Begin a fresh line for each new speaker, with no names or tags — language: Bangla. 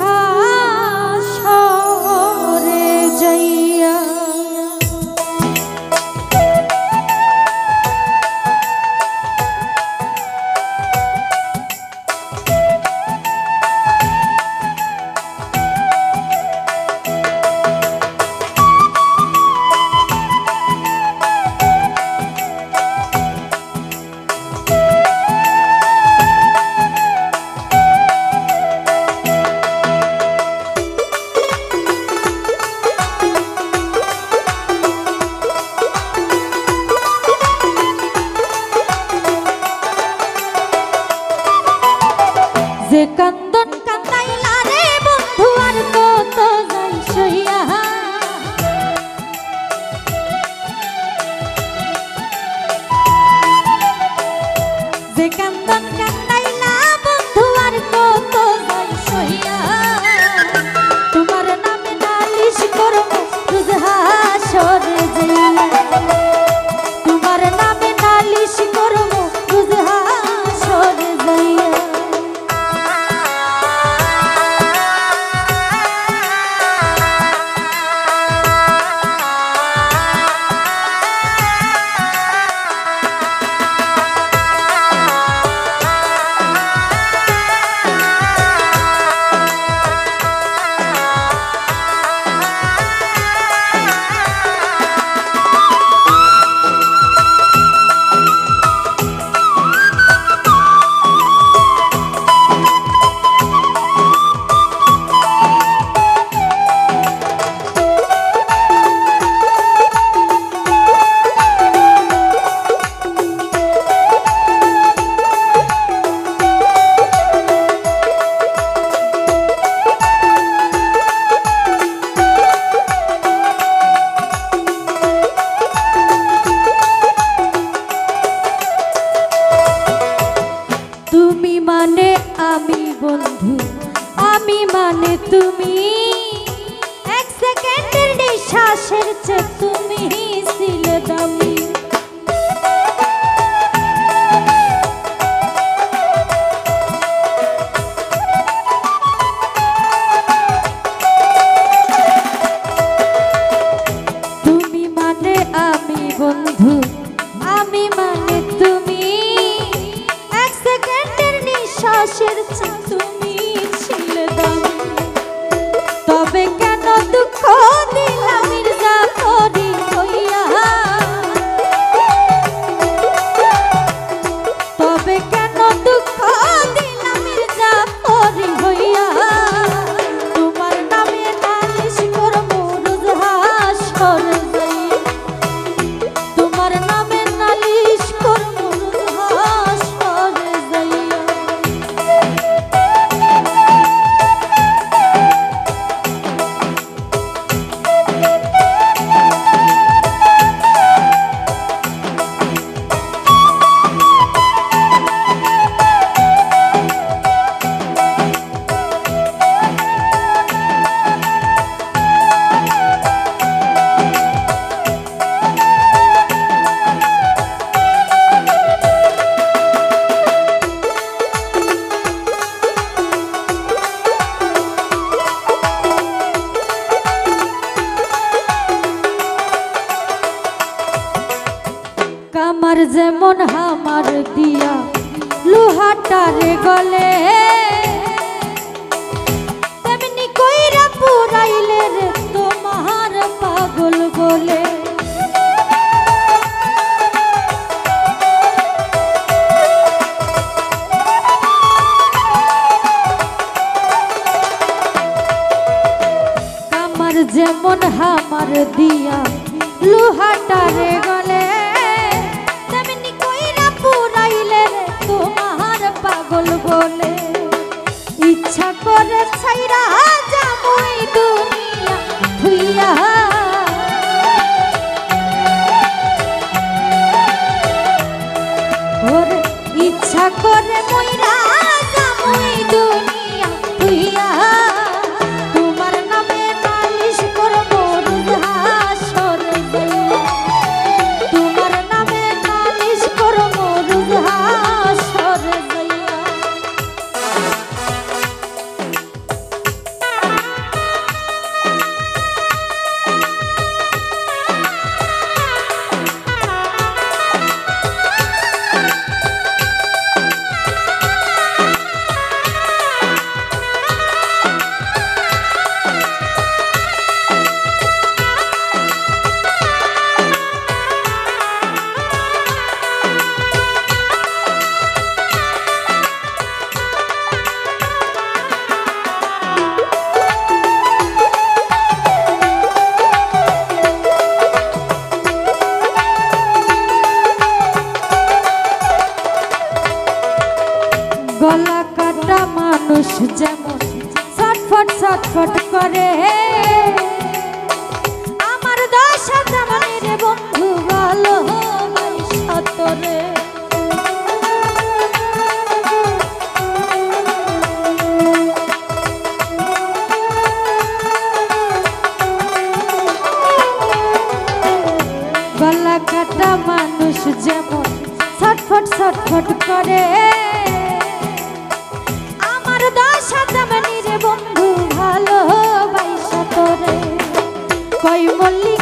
হাসরে যাইয়া। যে কান্দন কান্দাইলা রে বন্ধু আর কত যাই সইয়া। যে কান্দন কান্দাইলা বন্ধু আর কত যাই সইয়া। তোমার নামে নালিশ করব রোজ হাসরে যাইয়া। তোমার নামে নালিশ করব রোজ হাসরে যাইয়া। তুমি মানে আমি বন্ধু, আমি মানে তুমি। এক সেকেন্ডের নিঃশ্বাসের চেয়ে তুমি ছিলে দামি। তুমি মানে আমি বন্ধু, আমি মানে তুমি। নিঃশ্বাসের চেয়ে তুমি ছিলে দামি। তবে কেন দুঃখ দিলাম মির্জাফরি হইয়া। তবে কেন দুঃখ দিলাম মির্জাফরি হইয়া। তোমার নামে নালিশ করব রোজ হাসরে যাইয়া। তোমার নামে নালিশ করব রোজ হাসরে যাইয়া। কামার যেমন হামার দিয়া লোহাটারে গলে, তেমনি কইরা পুরাইলে রে তোমার পাগল বলে। কামার যেমন হামার দিয়া লোহাটারে গলে, তোমার পাগল বলে। ইচ্ছা করে ছাইরা যাবই দুনিয়া ভুইয়া। ওরে ইচ্ছা করে মইরা যাবই দুনিয়া ভুইয়া। তোমার নামে নালিশ করব রোজ হাসরে যাইয়া। তোমার নামে নালিশ করব রোজ হাসরে যাইয়া। কাটা মানুষ যেমন ছটফট ছটফট করে, আমার দশা তেমন রে বন্ধু ভালোবাসা তোরে। গলা কাটা মানুষ যেমন ছটফট ছটফট করে, আমার দশা তেমনি রে বন্ধু ভালোবাসা তোরে। কই মল্লিক